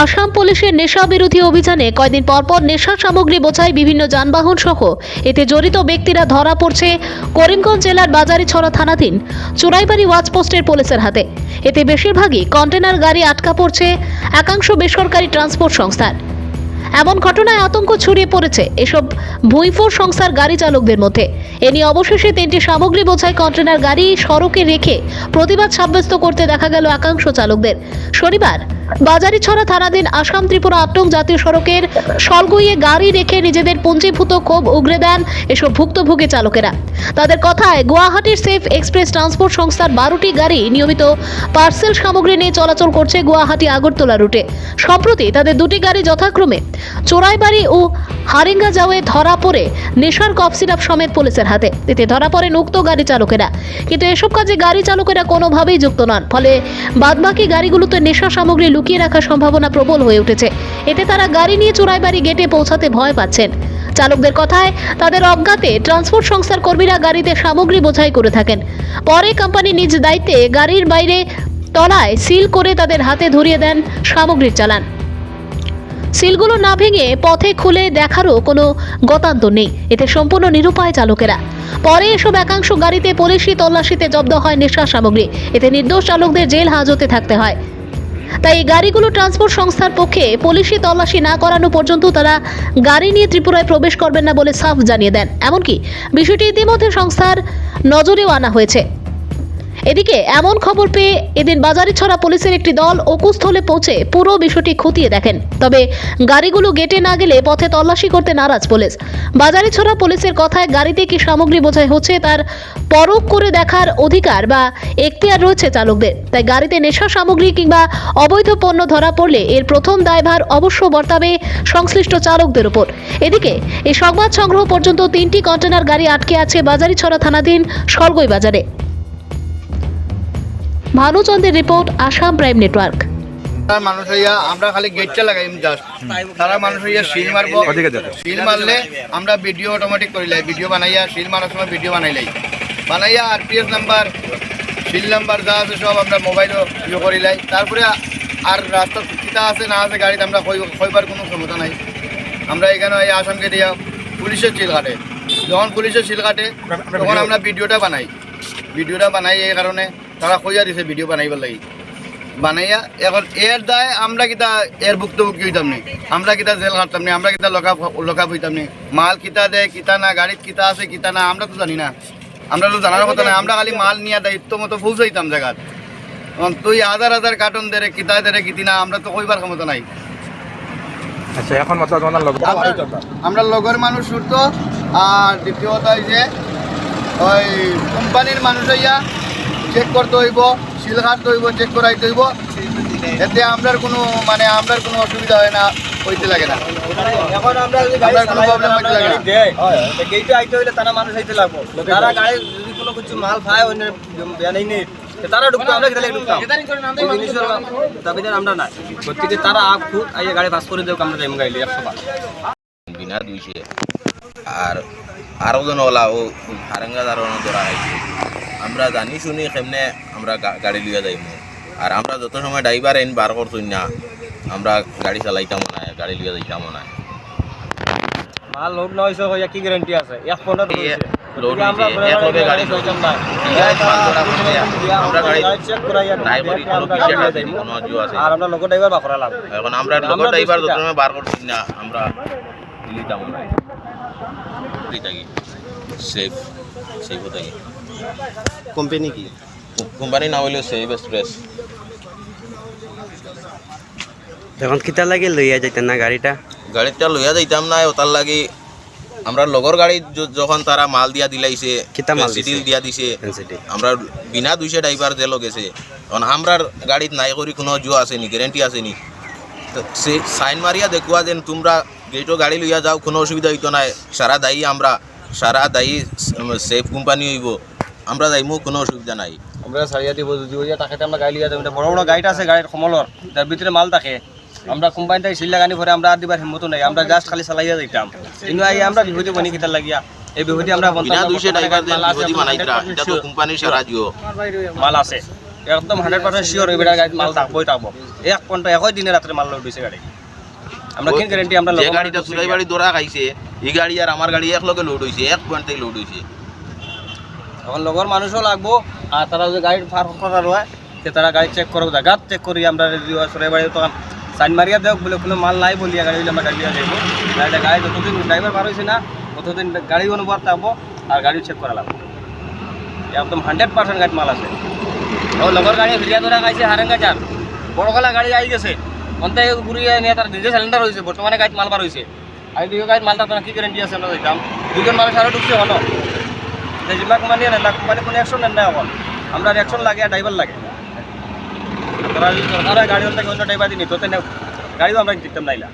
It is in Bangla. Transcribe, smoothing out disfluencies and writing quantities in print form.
আসাম পুলিশের নেশা বিরোধী অভিযানে কয়েকদিন পরপর নেশা সামগ্রী বোঝাই বিভিন্ন যানবাহন সহ এতে জড়িত ব্যক্তিরা ধরা পড়ছে করিমগঞ্জ জেলার বাজারিছড়া থানাধীন চুরাইবাড়ি ওয়াচপোস্টের পুলিশের হাতে। এতে বেশিরভাগই কন্টেনার গাড়ি আটকা পড়ছে একাংশ বেসরকারি ট্রান্সপোর্ট সংস্থার। এমন ঘটনায় আতঙ্ক ছড়িয়ে পড়েছে এসব ভুঁইফোর সংস্থার গাড়ি চালকদের মধ্যে। এ নিয়ে অবশেষে 3টি সামগ্রী বোঝাই কন্টেনার গাড়ি সড়কে রেখে প্রতিবাদ সাব্যস্ত করতে দেখা গেল একাংশ চালকদের। শনিবার বাজারিছড়া থানাধীন আসাম ত্রিপুরা 8 নং জাতীয় সড়কের সলগুইয়ে গাড়ি রেখে নিজেদের পুঞ্জীভূত ক্ষোভ উগরে দেন এসব ভুক্তভোগী চালকেরা। তাদের কথায় গুয়াহাটির সেফ এক্সপ্রেস ট্রান্সপোর্ট সংস্থার 12টি গাড়ি নিয়মিত পার্সেল সামগ্রী নিয়ে চলাচল করছে গুয়াহাটি আগরতলা রুটে। সম্প্রতি তাদের 2টি গাড়ি যথাক্রমে চোরাইবাড়ি ও হারিঙ্গাজাওয়ে ধরা পড়ে নেশার কফ সিরাপ সমেত পুলিশের হাতে। এতে ধরা পড়েন উক্ত গাড়ি চালকেরা, কিন্তু এসব কাজে গাড়ি চালকেরা কোনোভাবেই যুক্ত নন। ফলে বাদবাকি গাড়িগুলোতে নেশা সামগ্রী লুকিয়ে রাখার সম্ভাবনা প্রবল হয়ে উঠেছে। এতে তারা গাড়ি নিয়ে চোরাইবাড়ি গেটে পৌঁছাতে ভয় পাচ্ছেন। চালকদের কথায় তাদের অজ্ঞাতে ট্রান্সপোর্ট সংস্থার কর্মীরা গাড়িতে সামগ্রী বোঝাই করে থাকেন। পরে কোম্পানি নিজ দায়িত্বে গাড়ির বাইরে তলায় সিল করে তাদের হাতে ধরিয়ে দেন সামগ্রীর চালান। সিলগুলো না ভেঙে পথে খুলে দেখারও কোনো গতান্তর নেই। এতে সম্পূর্ণ নিরুপায় চালকেরা। পরে এসব একাংশ গাড়িতে পুলিশি তল্লাশিতে জব্দ হয় নেশা সামগ্রী। এতে নির্দোষ চালকদের জেল হাজতে থাকতে হয়। তাই এই গাড়িগুলো ট্রান্সপোর্ট সংস্থার পক্ষে পুলিশি তল্লাশি না করানো পর্যন্ত তারা গাড়ি নিয়ে ত্রিপুরায় প্রবেশ করবেন না বলে সাফ জানিয়ে দেন। এমনকি বিষয়টি ইতিমধ্যে সংস্থার নজরেও আনা হয়েছে। এদিকে এমন খবর পেয়ে এদিন বাজারিছড়া পুলিশের একটি দল অকুস্থলে পৌঁছে পুরো বিষয়টি খতিয়ে দেখেন। তবে গাড়িগুলো গেটে না গেলে পথে তল্লাশি করতে নারাজ পুলিশ। বাজারিছড়া পুলিশের কথায় গাড়িতে কি সামগ্রী বোঝাই হচ্ছে তার পরখ করে দেখার অধিকার বা এখতিয়ার রয়েছে চালকদের। তাই গাড়িতে নেশা সামগ্রী কিংবা অবৈধ পণ্য ধরা পড়লে এর প্রথম দায়ভার অবশ্য বর্তাবে সংশ্লিষ্ট চালকদের উপর। এদিকে এই সংবাদ সংগ্রহ পর্যন্ত 3টি কন্টেনার গাড়ি আটকে আছে বাজারিছড়া থানাধীন সলগই বাজারে। ভানুচন্দ্রের রিপোর্ট, আসাম প্রাইম নেটওয়ার্ক। মানুষ হইয়া আমরা খালি গেটটা লাগাই জাস্ট, তারা মানুষ হইয়া সিল মারবো, সিল মারলে আমরা ভিডিও অটোমেটিক করিলাই, ভিডিও বানাইয়া সিল মারার সময় ভিডিও বানাইয়া আরপিএস নাম্বার, সিল নাম্বার যা আছে সব আমরা মোবাইলও ইয়ে করিলাই। তারপরে আর রাস্তা কিতা আছে না আছে গাড়িতে আমরা কইবার কোনো ক্ষমতা নাই। আমরা এখানে আসামকে দিয়া পুলিশের সিল কাটে, যখন পুলিশের সিল কাটে তখন আমরা ভিডিওটা বানাই। এই কারণে তারা কইয়া দিছে ভিডিও বানাইবার লাগি, বানাইয়া এখন এর দায় আমরা কিতা এর ভুক্তভোগী হইতাম নি, আমরা কিতা জেল কাটতাম নি, আমরা কিতা লকাপ হইতাম নি। মাল কিতা দেয় কিতা না, গাড়িত কিতা আছে কিতা না আমরা তো জানি না, আমরা তো জানার কথা নাই। আমরা খালি মাল নিয়ে দায়িত্ব মতো পৌঁছাইতাম জায়গাত। তুই হাজার কার্টন দেরে কিতা দেরে কিতি না আমরা তো কইবার ক্ষমতা নাই। আচ্ছা, এখন মতো আমরা লগের মানুষ ছুটতো। আর দ্বিতীয়ত যে ওই কোম্পানির মানুষ হইয়া চেক করতে হইব, সিল কাটতে হইব, চেক করাইতে হইব। এতে আমরার কোনো অসুবিধা হয় না, হইতে লাগে না। এখন আমরা যদি গাড়ি কোনো প্রবলেম হইতে লাগে না, গেইটে আইতে হইলে তারা মানুষ আইতে লাগবো। তারা গাড়ি যদি কোনো কিছু মাল পায় অন্য বেনাই নেই তারা ঢুকতো, আমরা গেলে ঢুকতাম। দাবিদার আমরা না, প্রত্যেকে তারা খুব আইয়া গাড়ি পাস করে দেব, আমরা যাইম গাইলে 100 বার বিনা 200 আর আরো জন ওলা ও হারেঙ্গাদার ধরা হয়েছে। আমরা জানি শুনি কেমনে আমরা গাড়ি লিয়া যাইম। আর আমরা যত সময় ড্রাইভার এন বার করছই না, আমরা গাড়ি চালাইতাম না, গাড়ি লিয়া যাইতাম না। মাল লোড না হইছে কইয়া কি গ্যারান্টি আছে? 1 পনেরো লোড হইছে এক লগে গাড়ি চলতাম না, আমরা গাড়ি চেক করাইয়া ড্রাইভারি কোনো বিষয়টা দেই কোনো জো আছে। আর আমরা লোক ড্রাইভার বাকরালাম। এখন আমরা লোক ড্রাইভার যত সময় বার করছই না, আমরা লিতাম না। থাকি সেফ থাকি। কোম্পানি কি? কোম্পানি নাম হইল সেফ এক্সপ্রেস। এখন কিতা লাগে লইয়া যাইতেন না গাড়িটা লইয়া যাইতাম না, ওটার লাগি আমরা লগর গাড়ি যখন তারা মাল দিয়া দিলাইছে, সিটিল দিয়া দিছে, আমরা বিনা 200 ড্রাইভার যে গেছে। এখন আমরার গাড়িত নাই করি কোনো জো আসেনি, গ্যারেন্টি আসেনি। সে সাইন মারিয়া দেখুয়া যেন তোমরা গেটও গাড়ি লইয়া যাও, কোনো অসুবিধা হইতো না। সারা দায়ী সেফ কোম্পানি হইব, আমরা যাইমু, কোনো অসুবিধা নাই। আমরা সারিয়া দিব, যদি ওইয়া তাকে আমরা গাড়ি লিয়া যাবো। বড় বড় গাড়িটা আছে গাড়ির কমলর, তার ভিতরে মাল থাকে। আমরা কোম্পানিটাই সিল লাগানি পরে আমরা আর দিবার হিম্মত নাই, আমরা জাস্ট খালি চালাইয়া যাইতাম। কিন্তু আমরা বিভূতি বনি কিতা লাগিয়া এই বিভূতি আমরা বিনা 200 ড্রাইভার দেন বিভূতি বানাইরা, এটা তো কোম্পানির সারা জিও মাল আছে। একদম 100% শিওর এই বেটা গাড়ি মাল থাকবোই থাকবো 1 ঘন্টা একই দিনে রাত্রে মাল লোড হইছে গাড়ি আমরা কি গ্যারান্টি আমরা যে গাড়িটা চুরাইবাড়ি দৌড়া খাইছে এই গাড়ি আর আমার গাড়ি এক লগে লোড হয়েছে 1 পয়েন্ট থেকে লোড হয়েছে এখন লগর মানুষও লাগবো আর তারা যদি গাড়ি ফার করার হয় সে তারা গাড়ি চেক করবো জায়গাত চেক করি আমরা চুরাইবাড়ি তখন সাইন মারিয়া দেখ বলে কোনো মাল নাই বলিয়া গাড়ি হইলে আমরা গাড়ি লিয়া যাইব গাড়িটা গাড়ি যতদিন ড্রাইভার বার হয়েছে না ততদিন গাড়ি অনুভব থাকবো আর গাড়ি চেক করা লাগবে একদম 100% গাড়ি মাল আছে ও লগর গাড়ি ফিরিয়া ধরা খাইছে হারেঙ্গা যান বড়গলা গাড়ি আই গেছে অন্তে ঘুরিয়ে নিয়ে তার নিজে সিলিন্ডার হয়েছে বর্তমানে গাড়ি মাল বার হয়েছে আর দুই গাড়ি মালটা তোমার কি গ্যারেন্টি আছে আমরা দিতাম দুজন মানুষ আরও ঢুকছে হলো জিম্মা কোম্পানি নেন না কোম্পানি কোনো অ্যাকশন নেন না এখন আমরা অ্যাকশন লাগে আর ড্রাইভার লাগে তারা যদি সরকারের গাড়ি থেকে অন্য ড্রাইভার দিন তো গাড়িও আমরা দিতাম নাইলা